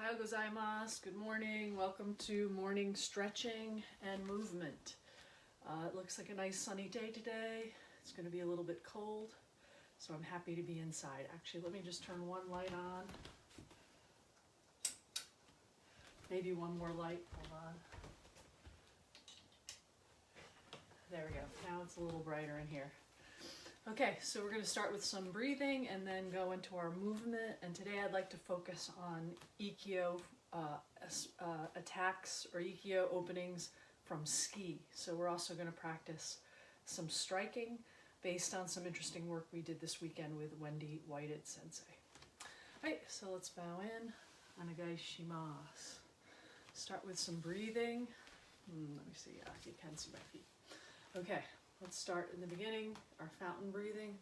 Ohayou gozaimasu. Good morning. Welcome to morning stretching and movement. It looks like a nice sunny day today. It's going to be a little bit cold, so I'm happy to be inside. Actually, let me just turn one light on. Maybe one more light. Hold on. There we go. Now it's a little brighter in here. Okay, so we're going to start with some breathing and then go into our movement. And today I'd like to focus on Ikkyo attacks or Ikkyo openings from ski. So we're also going to practice some striking based on some interesting work we did this weekend with Wendy Whited Sensei. All right, so let's bow in. Onegai shimasu. Start with some breathing. Let me see. You can see my feet. Okay. Let's start in the beginning, our fountain breathing.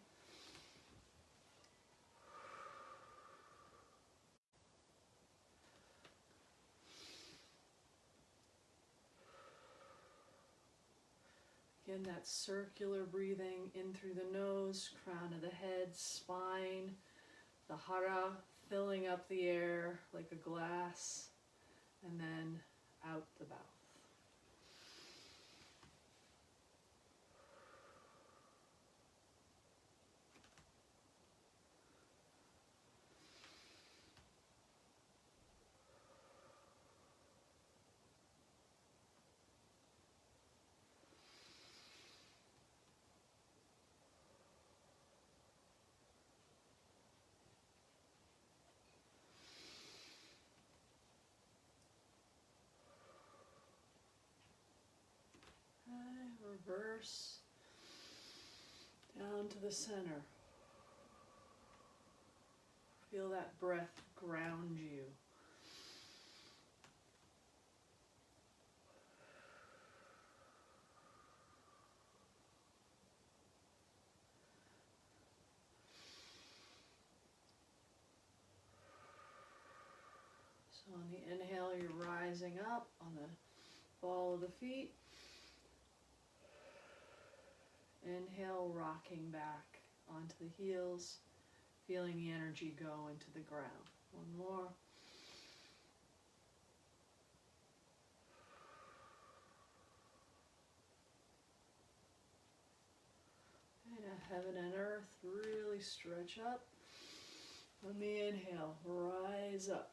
Again, that circular breathing in through the nose, crown of the head, spine, the hara filling up the air like a glass, and then out the mouth. Reverse down to the center. Feel that breath ground you. So on the inhale, you're rising up on the ball of the feet. Inhale, rocking back onto the heels, feeling the energy go into the ground. One more. And heaven and earth really stretch up. On the inhale, rise up.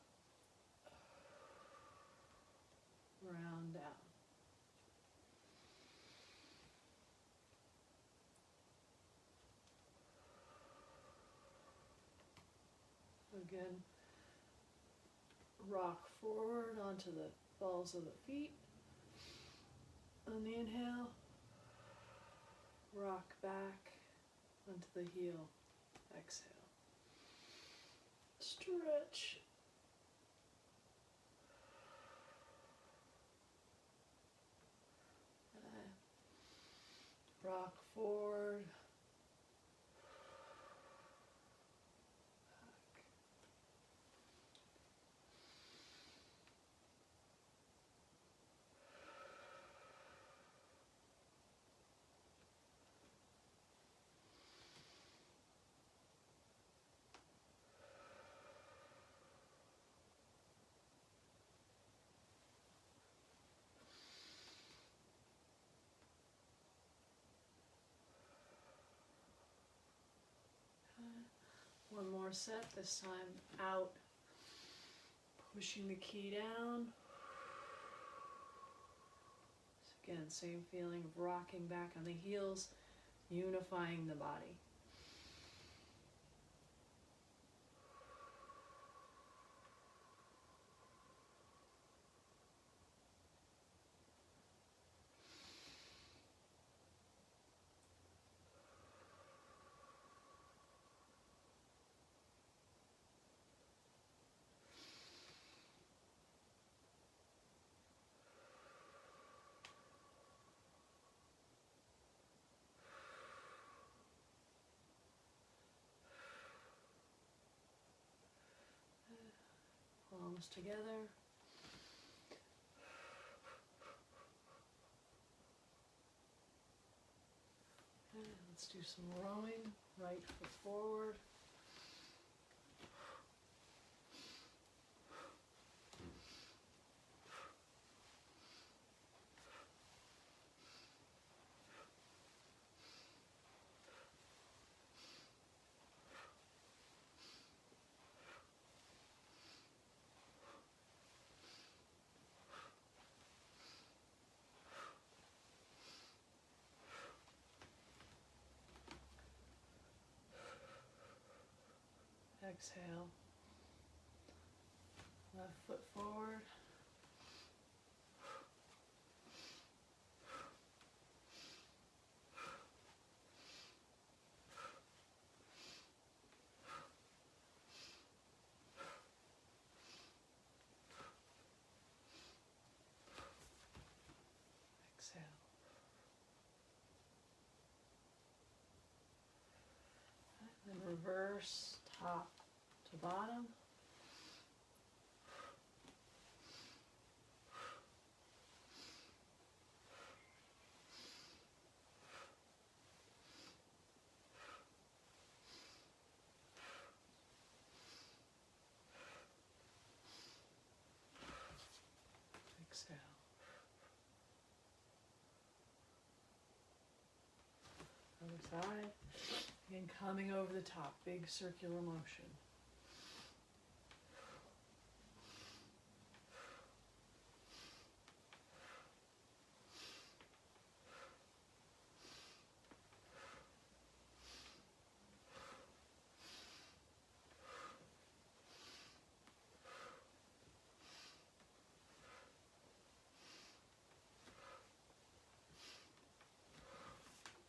Round down. Again, rock forward onto the balls of the feet. On the inhale, rock back onto the heel. Exhale. Stretch. Rock forward. One more set, this time out, pushing the ki down. So again, same feeling of rocking back on the heels, unifying the body. Palms together. And let's do some rowing. Right foot forward. Exhale. Left foot forward. Exhale. Then reverse top to bottom. Exhale. Other side. Again, coming over the top, big circular motion.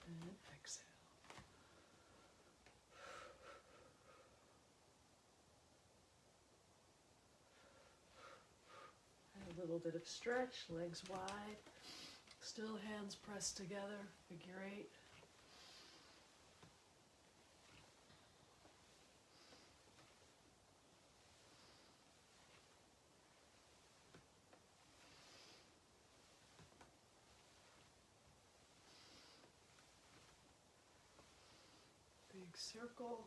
And exhale. A little bit of stretch, legs wide, still hands pressed together, figure 8. Big circle.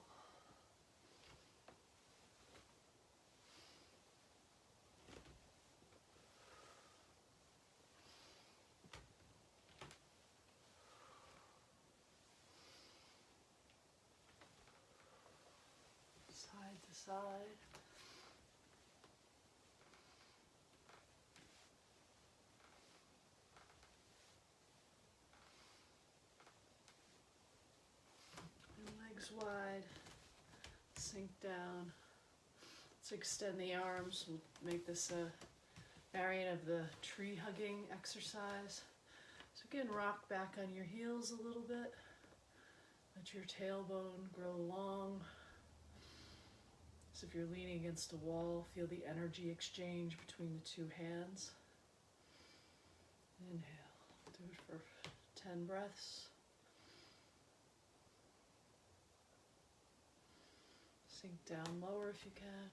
Side to side. And legs wide. Sink down. Let's extend the arms. We'll make this a variant of the tree hugging exercise. So again, rock back on your heels a little bit. Let your tailbone grow long. So if you're leaning against a wall, feel the energy exchange between the two hands. Inhale. Do it for 10 breaths. Sink down lower if you can.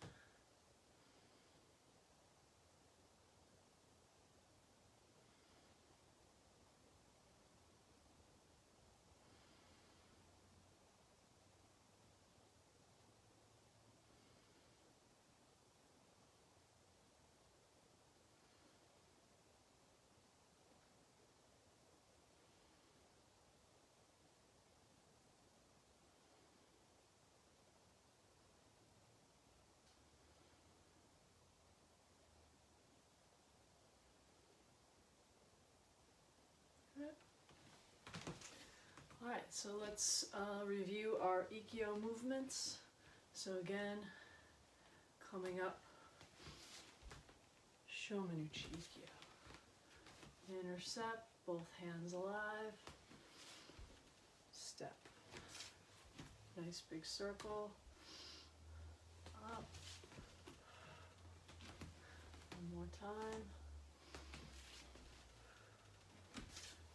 Alright, so let's review our Ikkyo movements. So again, coming up, Shomanuchi Ikkyo. Intercept, both hands alive. Step. Nice big circle. Up. One more time.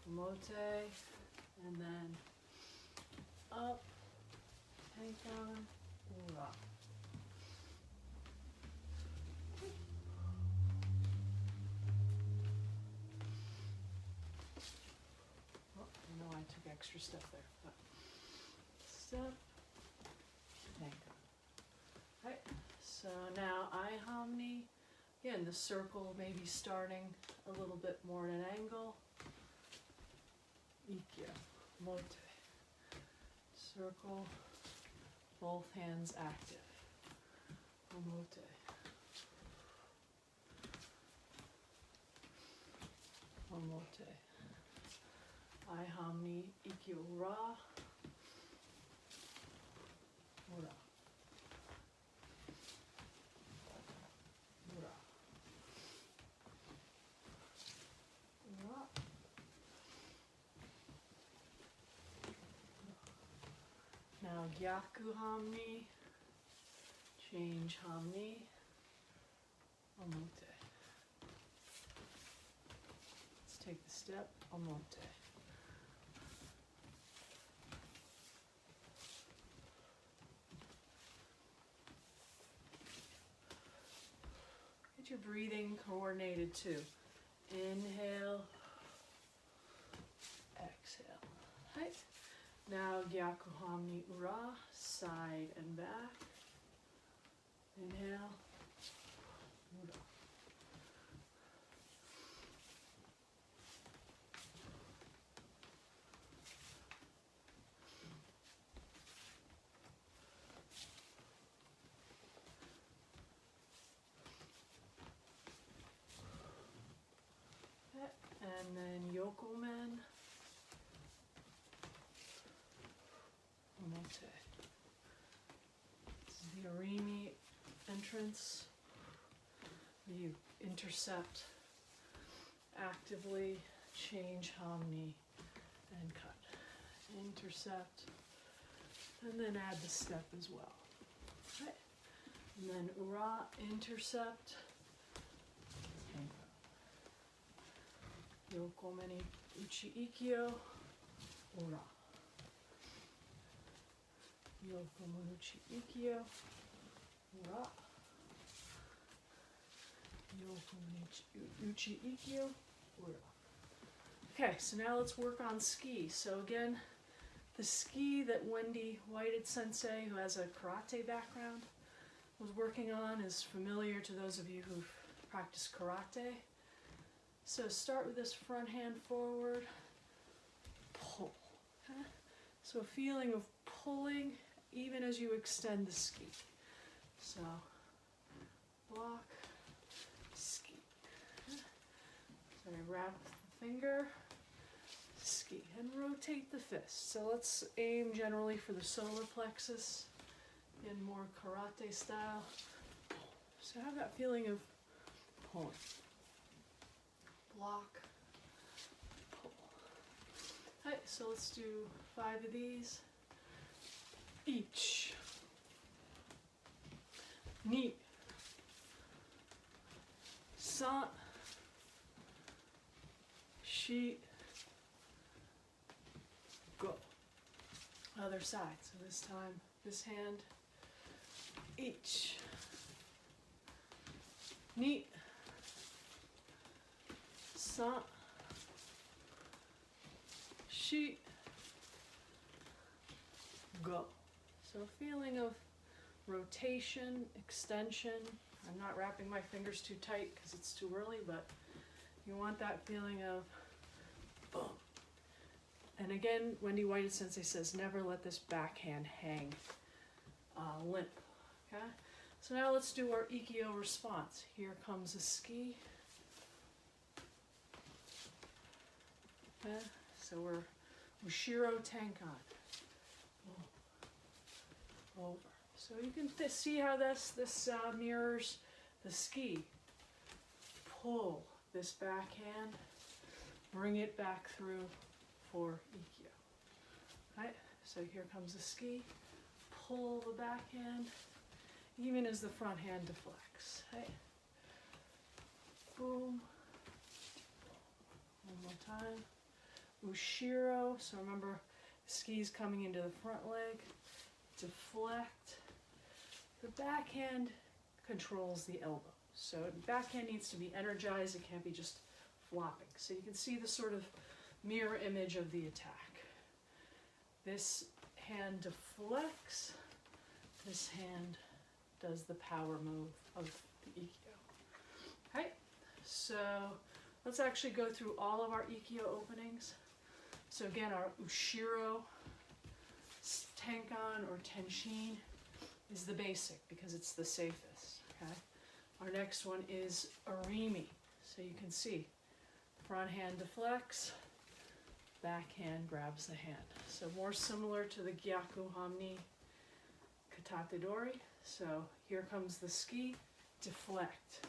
Mote. And then up, Tenkan, Ura. Oh, I know I took extra step there. But step, Tenkan. Right, so now Aihamni. Again, the circle may be starting a little bit more at an angle. Ikkyo. Mote. Circle. Both hands active. Mote. Mote. Aihamni Ikkyo Ra. Ura. Gyaku Hamni, change Hamni, Omote. Let's take the step, Omote. Get your breathing coordinated too. Inhale, exhale. Right. Now Gyaku Hamni Ura, side and back. Inhale, Ura. And then Yokomen, Omote. This is the Arimi entrance. You intercept, actively change Hamni and cut. Intercept, and then add the step as well. Okay. And then Ura, intercept. Yokomeni Uchi Ikkyo, Ura. Yokomeni Uchi Ikkyo, Ura. Yokomeni Uchi Ikkyo, Ura. Okay, so now let's work on ski. So again, the ski that Wendy Whited Sensei, who has a karate background, was working on is familiar to those of you who've practiced karate. So start with this front hand forward, pull. Okay? So a feeling of pulling even as you extend the ski. So block, ski. Okay? So I wrap the finger, ski, and rotate the fist. So let's aim generally for the solar plexus in more karate style. So have that feeling of pulling. Block, pull. Alright, so let's do 5 of these each. Ni, san, shi, go. Other side. So this time, this hand, each. Ni, san, shi, go. So a feeling of rotation, extension. I'm not wrapping my fingers too tight because it's too early, but you want that feeling of boom. And again, Wendy Whited Sensei says, never let this backhand hang limp. Okay? So now let's do our Ikkyo response. Here comes a ski. Okay? So we're Ushiro Tenkan. Over. So you can see how this mirrors the ski. Pull this backhand, bring it back through for Ikkyo. Right? So here comes the ski. Pull the backhand, even as the front hand deflects. Right? Boom. One more time. Ushiro. So remember, the ski's coming into the front leg. Deflect. The backhand controls the elbow. So the backhand needs to be energized. It can't be just flopping. So you can see the sort of mirror image of the attack. This hand deflects. This hand does the power move of the Ikkyo. Okay, so let's actually go through all of our Ikkyo openings. So again, our Ushiro Tenkan or Tenshin is the basic because it's the safest. Okay. Our next one is Arimi. So you can see front hand deflects, back hand grabs the hand. So more similar to the Gyaku Hamni Katate Dori. So here comes the ski, deflect,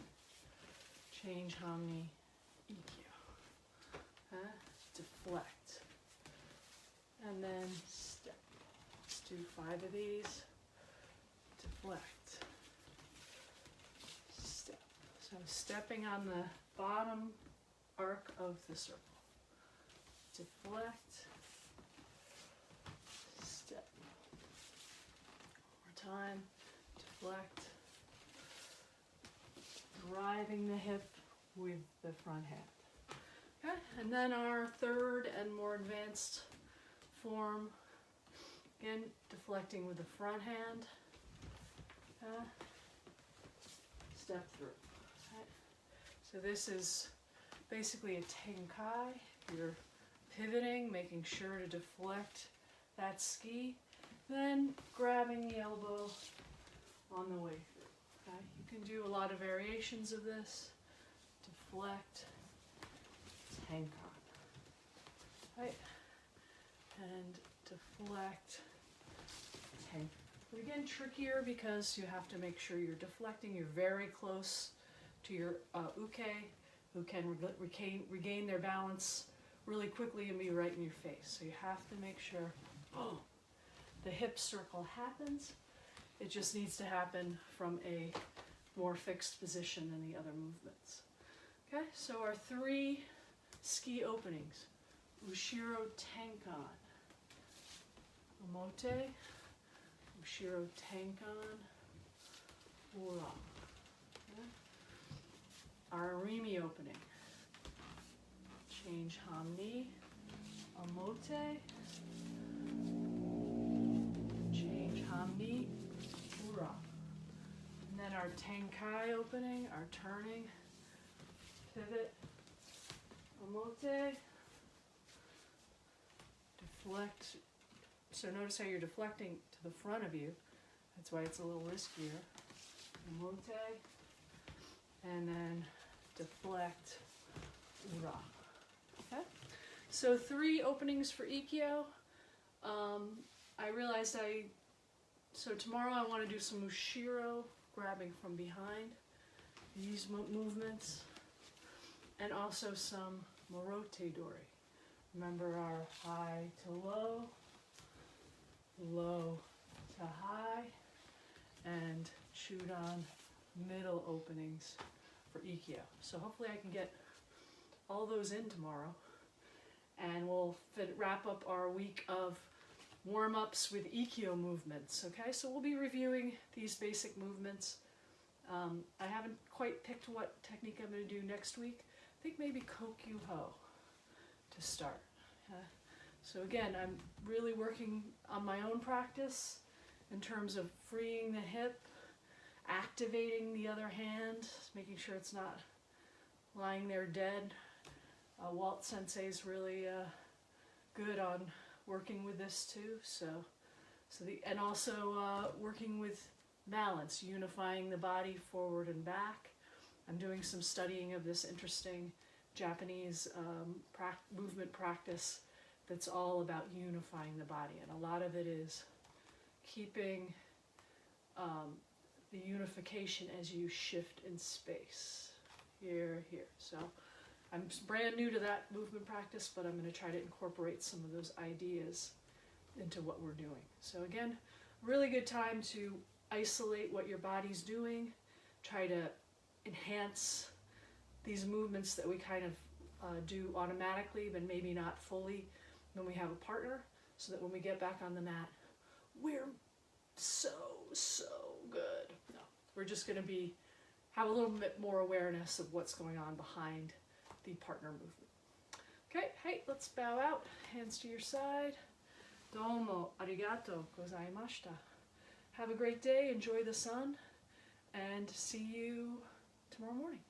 change Hamni Ikkyo. Deflect. And then step. Let's do 5 of these. Deflect. Step. So I'm stepping on the bottom arc of the circle. Deflect. Step. One more time. Deflect. Driving the hip with the front hand. Okay, and then our third and more advanced form, again, deflecting with the front hand. Step through. Okay. So this is basically a tenkai. You're pivoting, making sure to deflect that tsuki, then grabbing the elbow on the way through. Okay. You can do a lot of variations of this. Deflect, tenkai. Right. And deflect, tenkai. But again, trickier because you have to make sure you're deflecting. You're very close to your uke, who can regain their balance really quickly and be right in your face. So you have to make sure the hip circle happens. It just needs to happen from a more fixed position than the other movements. Okay, so our 3 tsuki openings. Ushiro Tenkan, Omote, Ushiro Tenkan, Ura. Okay. Our Arimi opening. Change Hamni, Omote, change Hamni, Ura. And then our Tenkai opening, our turning, pivot, Omote, deflect. So notice how you're deflecting to the front of you. That's why it's a little riskier. Omote, and then deflect, ura. Okay? So 3 openings for Ikkyo. I realized so tomorrow I want to do some Ushiro, grabbing from behind, these movements, and also some Morote Dori. Remember our high to low, low to high, and Chudan middle openings for Ikkyo. So hopefully I can get all those in tomorrow, and we'll wrap up our week of warm-ups with Ikkyo movements. Okay, so we'll be reviewing these basic movements. I haven't quite picked what technique I'm going to do next week. I think maybe Kokyu Ho to start. So again, I'm really working on my own practice in terms of freeing the hip, activating the other hand, making sure it's not lying there dead. Walt Sensei is really good on working with this too. And also working with balance, unifying the body forward and back. I'm doing some studying of this interesting Japanese movement practice that's all about unifying the body, and a lot of it is keeping the unification as you shift in space. Here. So I'm brand new to that movement practice, but I'm going to try to incorporate some of those ideas into what we're doing. So again, really good time to isolate what your body's doing, try to enhance these movements that we kind of do automatically, but maybe not fully when we have a partner, so that when we get back on the mat, we're so good. No, we're just going to have a little bit more awareness of what's going on behind the partner movement. Okay, hey, let's bow out. Hands to your side. Domo arigato gozaimashita. Have a great day, enjoy the sun, and see you tomorrow morning.